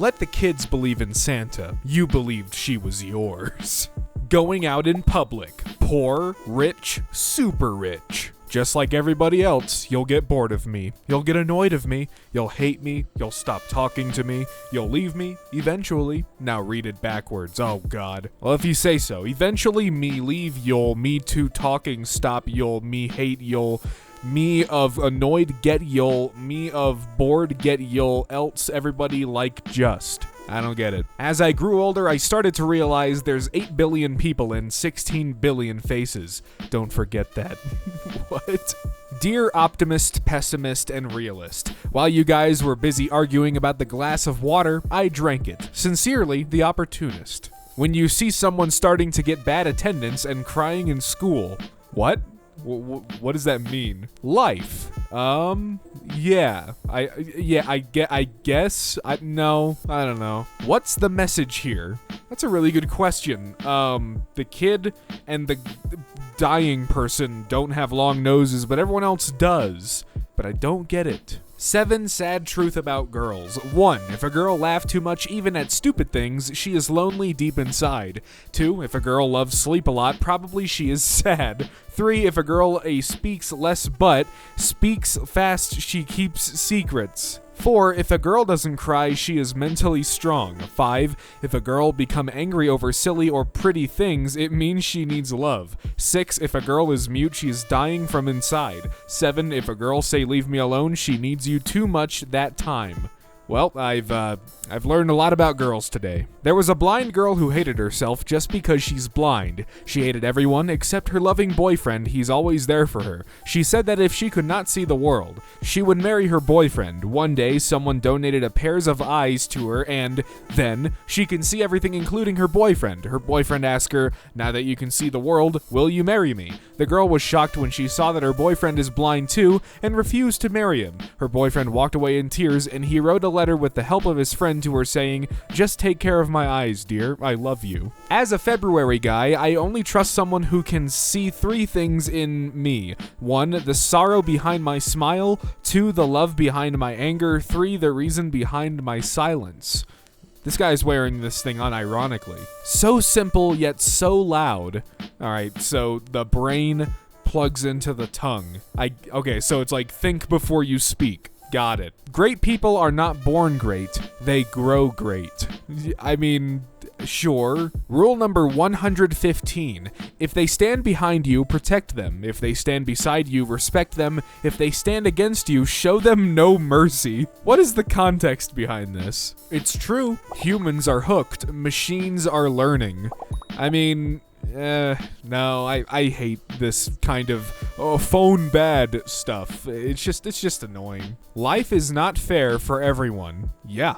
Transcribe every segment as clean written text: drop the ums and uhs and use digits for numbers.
Let the kids believe in Santa. You believed she was yours. Going out in public. Poor, rich, super rich. Just like everybody else, you'll get bored of me. You'll get annoyed of me. You'll hate me. You'll stop talking to me. You'll leave me, eventually. Now read it backwards. Oh, God. Well, if you say so. Eventually, me leave, you'll. Me too talking, stop, you'll. Me hate, you'll. Me of annoyed, get you'll. Me of bored, get you'll. Else everybody like just. I don't get it. As I grew older, I started to realize there's 8 billion people and 16 billion faces. Don't forget that. What? Dear optimist, pessimist, and realist, while you guys were busy arguing about the glass of water, I drank it. Sincerely, the opportunist. When you see someone starting to get bad attendance and crying in school. What? What does that mean? Life. Yeah. I guess. No, I don't know. What's the message here? That's a really good question. The kid and the dying person don't have long noses, but everyone else does. But I don't get it. 7 sad truth about girls. 1. If a girl laughs too much even at stupid things, she is lonely deep inside. 2. If a girl loves sleep a lot, probably she is sad. 3. If a girl speaks less but speaks fast, she keeps secrets. 4. If a girl doesn't cry, she is mentally strong. 5. If a girl become angry over silly or pretty things, it means she needs love. 6. If a girl is mute, she is dying from inside. 7. If a girl say leave me alone, she needs you too much that time. Well, I've learned a lot about girls today. There was a blind girl who hated herself just because she's blind. She hated everyone except her loving boyfriend. He's always there for her. She said that if she could not see the world, she would marry her boyfriend. One day, someone donated a pair of eyes to her, and then she can see everything, including her boyfriend. Her boyfriend asked her, "Now that you can see the world, will you marry me?" The girl was shocked when she saw that her boyfriend is blind too and refused to marry him. Her boyfriend walked away in tears, and he wrote a letter with the help of his friend to her saying, "Just take care of my eyes, dear. I love you." As a February guy, I only trust someone who can see 3 things in me. 1, the sorrow behind my smile. 2, the love behind my anger. 3, the reason behind my silence. This guy's wearing this thing unironically. So simple, yet so loud. Alright, so the brain plugs into the tongue. Okay, so it's like think before you speak. Got it. Great people are not born great, they grow great. I mean, sure. Rule number 115. If they stand behind you, protect them. If they stand beside you, respect them. If they stand against you, show them no mercy. What is the context behind this? It's true. Humans are hooked. Machines are learning. I mean, no, I hate this kind of phone bad stuff. It's just annoying. Life is not fair for everyone. Yeah,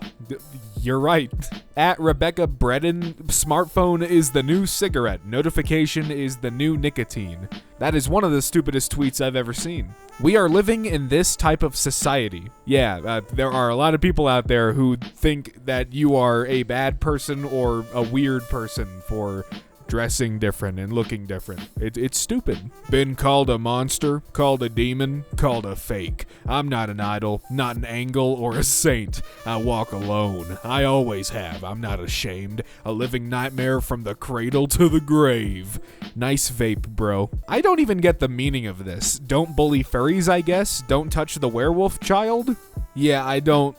you're right. At Rebecca Bredden, smartphone is the new cigarette. Notification is the new nicotine. That is one of the stupidest tweets I've ever seen. We are living in this type of society. Yeah, there are a lot of people out there who think that you are a bad person or a weird person for dressing different and looking different. It's stupid. Been called a monster, called a demon, called a fake. I'm not an idol, not an angel or a saint. I walk alone. I always have. I'm not ashamed. A living nightmare from the cradle to the grave. Nice vape, bro. I don't even get the meaning of this. Don't bully furries, I guess? Don't touch the werewolf child? Yeah, I don't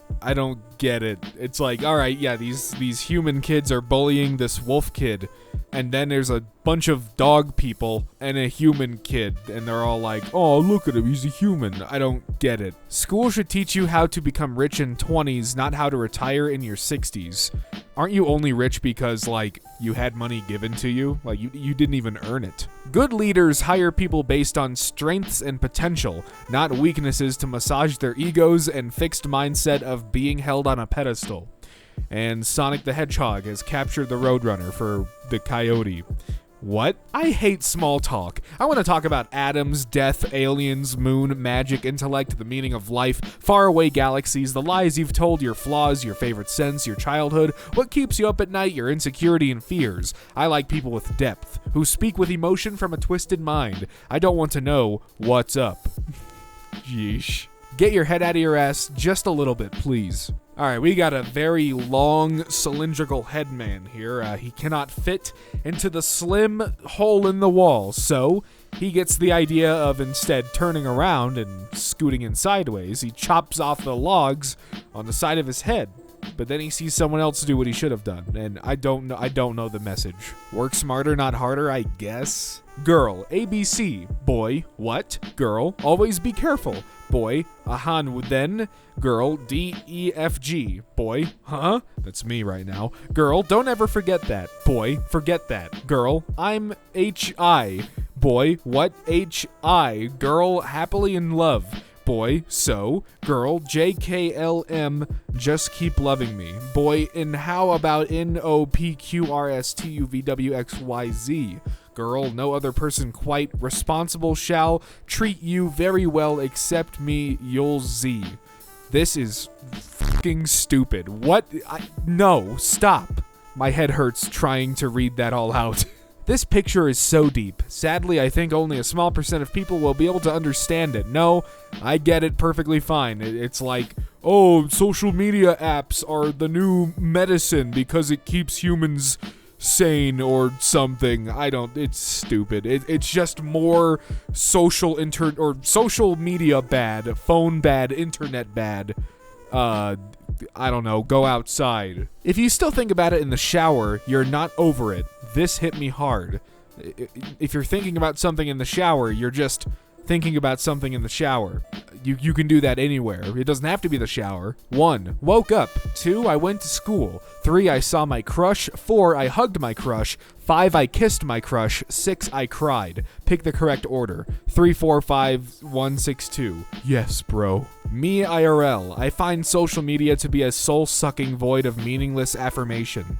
get it. It's like, alright, yeah, these human kids are bullying this wolf kid. And then there's a bunch of dog people and a human kid, and they're all like, "Oh, look at him, he's a human." I don't get it. School should teach you how to become rich in 20s, not how to retire in your 60s. Aren't you only rich because, like, you had money given to you? Like, you didn't even earn it. Good leaders hire people based on strengths and potential, not weaknesses to massage their egos and fixed mindset of being held on a pedestal. And Sonic the Hedgehog has captured the Roadrunner for the coyote. What? I hate small talk. I want to talk about atoms, death, aliens, moon, magic, intellect, the meaning of life, faraway galaxies, the lies you've told, your flaws, your favorite scents, your childhood, what keeps you up at night, your insecurity and fears. I like people with depth, who speak with emotion from a twisted mind. I don't want to know what's up. Yeesh. Get your head out of your ass just a little bit, please. All right, we got a very long cylindrical head man here. He cannot fit into the slim hole in the wall, so he gets the idea of instead turning around and scooting in sideways. He chops off the logs on the side of his head, but then he sees someone else do what he should have done, and I don't know the message. Work smarter, not harder, I guess. Girl, ABC. Boy, what? Girl, always be careful. Boy, ahan, then. Girl, DEFG. Boy, huh? That's me right now. Girl, don't ever forget that. Boy, forget that. Girl, I'm HI. Boy, what? HI. Girl, happily in love. Boy, so. Girl, JKLM, just keep loving me. Boy, and how about NOPQRSTUVWXYZ? Girl, no other person quite responsible shall treat you very well except me, you'll Z. This is fucking stupid. What? No, stop. My head hurts trying to read that all out. This picture is so deep. Sadly, I think only a small percent of people will be able to understand it. No, I get it perfectly fine. It's like, oh, social media apps are the new medicine because it keeps humans sane or something. It's stupid. It's just more social media bad, phone bad, internet bad. I don't know, go outside. If you still think about it in the shower, you're not over it. This hit me hard. If you're thinking about something in the shower, you're just thinking about something in the shower. You can do that anywhere. It doesn't have to be the shower. 1. Woke up. 2. I went to school. 3. I saw my crush. 4. I hugged my crush. 5. I kissed my crush. 6. I cried. Pick the correct order. 3, 4, 5, 1, 6, 2. Yes, bro. Me IRL. I find social media to be a soul-sucking void of meaningless affirmation.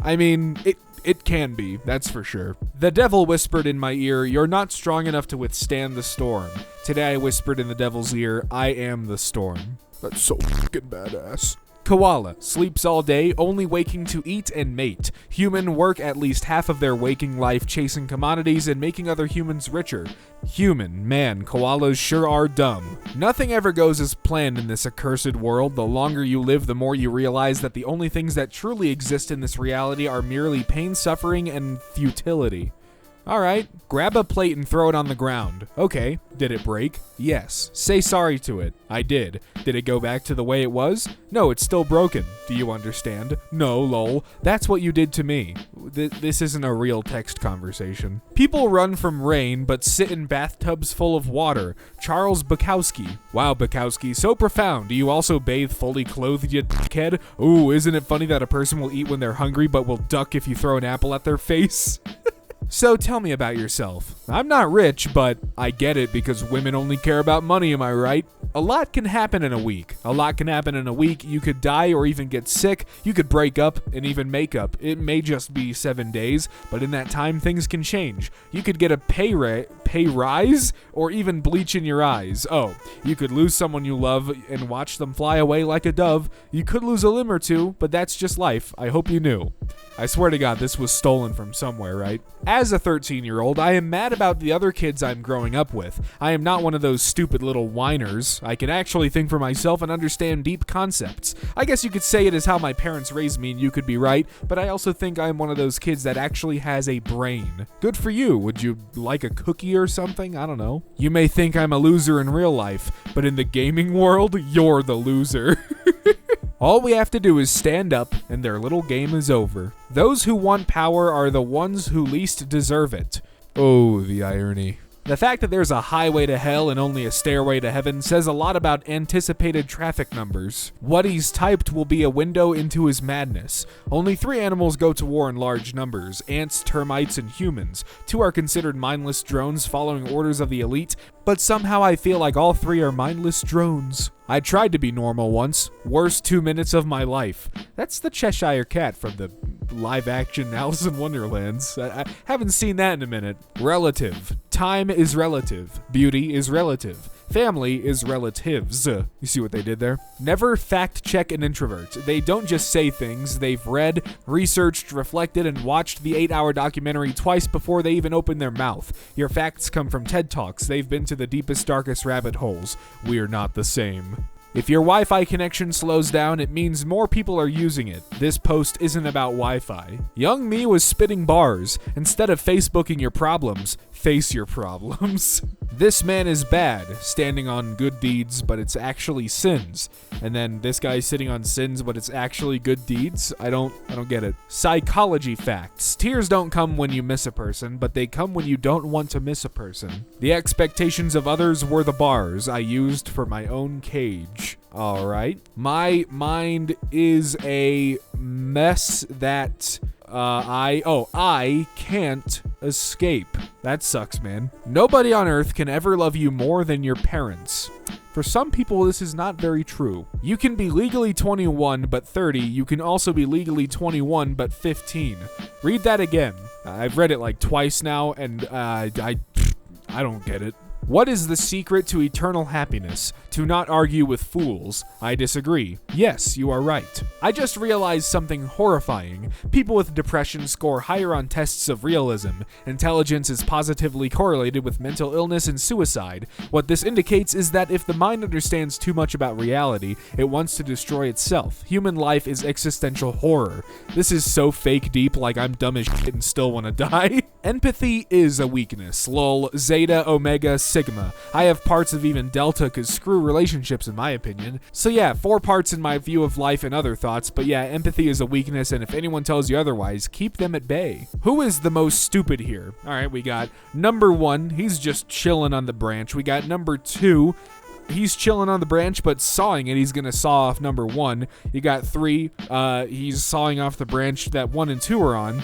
I mean, it can be, that's for sure. The devil whispered in my ear, you're not strong enough to withstand the storm. Today I whispered in the devil's ear, I am the storm. That's so fucking badass. Koala, sleeps all day, only waking to eat and mate. Human, work at least half of their waking life chasing commodities and making other humans richer. Human, man, koalas sure are dumb. Nothing ever goes as planned in this accursed world. The longer you live, the more you realize that the only things that truly exist in this reality are merely pain, suffering, and futility. Alright, grab a plate and throw it on the ground. Okay, did it break? Yes. Say sorry to it. I did. Did it go back to the way it was? No, it's still broken. Do you understand? No, lol. That's what you did to me. This isn't a real text conversation. People run from rain, but sit in bathtubs full of water. Charles Bukowski. Wow, Bukowski, so profound. Do you also bathe fully clothed, you dickhead? Ooh, isn't it funny that a person will eat when they're hungry, but will duck if you throw an apple at their face? So tell me about yourself. I'm not rich, but I get it because women only care about money, am I right? A lot can happen in a week. You could die or even get sick. You could break up and even make up. It may just be 7 days, but in that time, things can change. You could get a pay rise or even bleach in your eyes. Oh, you could lose someone you love and watch them fly away like a dove. You could lose a limb or two, but that's just life. I hope you knew. I swear to God, this was stolen from somewhere, right? As a 13-year-old, I am mad about the other kids I'm growing up with. I am not one of those stupid little whiners. I can actually think for myself and understand deep concepts. I guess you could say it is how my parents raised me, and you could be right, but I also think I am one of those kids that actually has a brain. Good for you. Would you like a cookie or something? I don't know. You may think I'm a loser in real life, but in the gaming world, you're the loser. All we have to do is stand up, and their little game is over. Those who want power are the ones who least deserve it. Oh, the irony. The fact that there's a highway to hell and only a stairway to heaven says a lot about anticipated traffic numbers. What he's typed will be a window into his madness. Only 3 animals go to war in large numbers: ants, termites, and humans. 2 are considered mindless drones following orders of the elite, but somehow I feel like all 3 are mindless drones. I tried to be normal once. Worst 2 minutes of my life. That's the Cheshire Cat from the live-action Alice in Wonderlands. I haven't seen that in a minute. Relative. Time is relative. Beauty is relative. Family is relatives. You see what they did there? Never fact-check an introvert. They don't just say things. They've read, researched, reflected, and watched the 8-hour documentary twice before they even open their mouth. Your facts come from TED Talks. They've been to the deepest, darkest rabbit holes. We're not the same. If your Wi-Fi connection slows down, it means more people are using it. This post isn't about Wi-Fi. Young me was spitting bars. Instead of Facebooking your problems, face your problems. This man is bad, standing on good deeds, but it's actually sins. And then this guy's sitting on sins, but it's actually good deeds? I don't get it. Psychology facts. Tears don't come when you miss a person, but they come when you don't want to miss a person. The expectations of others were the bars I used for my own cage. Alright. My mind is a mess that I can't escape. That sucks, man. Nobody on earth can ever love you more than your parents. For some people, this is not very true. You can be legally 21 but 30. You can also be legally 21 but 15. Read that again. I've read it like twice now, and I don't get it. What is the secret to eternal happiness? To not argue with fools. I disagree. Yes, you are right. I just realized something horrifying. People with depression score higher on tests of realism. Intelligence is positively correlated with mental illness and suicide. What this indicates is that if the mind understands too much about reality, it wants to destroy itself. Human life is existential horror. This is so fake deep, like I'm dumb as shit and still want to die. Empathy is a weakness. Lol. Zeta, Omega, Sigma. I have parts of even Delta, cause screw relationships in my opinion. So yeah, 4 parts in my view of life and other thoughts, but yeah, empathy is a weakness, and if anyone tells you otherwise, keep them at bay. Who is the most stupid here? Alright, we got number 1, he's just chilling on the branch. We got number 2, he's chilling on the branch, but sawing it, he's gonna saw off number 1. You got 3, he's sawing off the branch that 1 and 2 are on.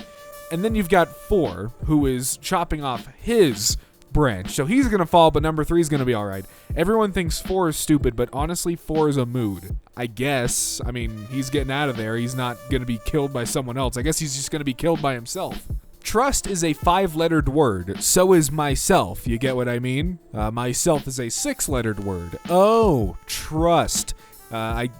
And then you've got 4, who is chopping off his branch. So he's gonna fall, but number 3 is gonna be alright. Everyone thinks 4 is stupid, but honestly, 4 is a mood. I guess. I mean, he's getting out of there. He's not gonna be killed by someone else. I guess he's just gonna be killed by himself. Trust is a 5-lettered word. So is myself. You get what I mean? Myself is a 6-lettered word. Oh, trust. I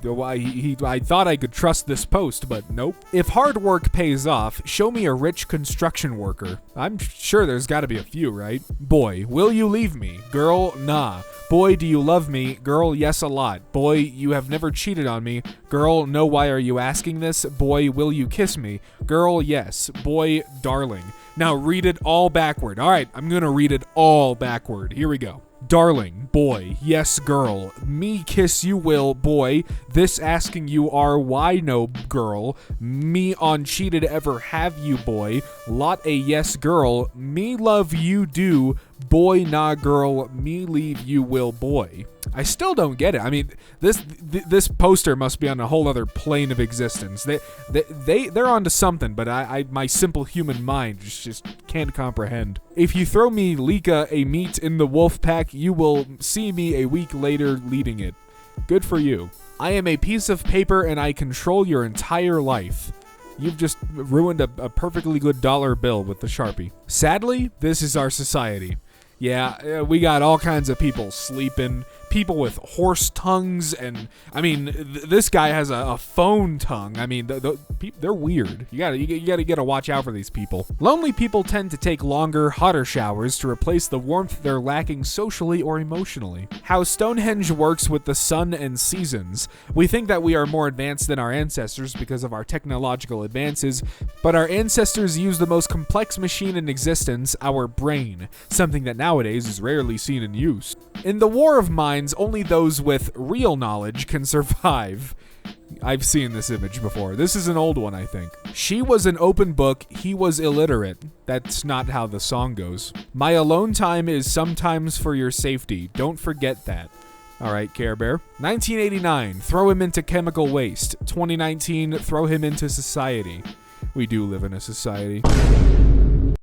thought I could trust this post, but nope. If hard work pays off, show me a rich construction worker. I'm sure there's gotta be a few, right? Boy, will you leave me? Girl, nah. Boy, do you love me? Girl, yes, a lot. Boy, you have never cheated on me. Girl, no, why are you asking this? Boy, will you kiss me? Girl, yes. Boy, darling. Now read it all backward. All right, I'm gonna read it all backward. Here we go. Darling, boy, yes, girl, me kiss you will, boy, this asking you are, why no, girl, me on cheated ever have you, boy, lot a yes, girl, me love you do, boy, nah, girl, me leave you will, boy. I still don't get it. I mean, this poster must be on a whole other plane of existence. They're onto something, but my simple human mind just can't comprehend. If you throw me Lika a meat in the wolf pack, you will see me a week later leading it. Good for you. I am a piece of paper and I control your entire life. You've just ruined a perfectly good dollar bill with the Sharpie. Sadly, this is our society. Yeah, we got all kinds of people sleeping, people with horse tongues, and I mean, this guy has a phone tongue. I mean, they're weird. You gotta watch out for these people. Lonely people tend to take longer, hotter showers to replace the warmth they're lacking socially or emotionally. How Stonehenge works with the sun and seasons. We think that we are more advanced than our ancestors because of our technological advances, but our ancestors used the most complex machine in existence, our brain, something that nowadays is rarely seen in use. In the war of minds, only those with real knowledge can survive. I've seen this image before. This is an old one, I think. She was an open book, he was illiterate. That's not how the song goes. My alone time is sometimes for your safety. Don't forget that. Alright, Care Bear. 1989, throw him into chemical waste. 2019, throw him into society. We do live in a society.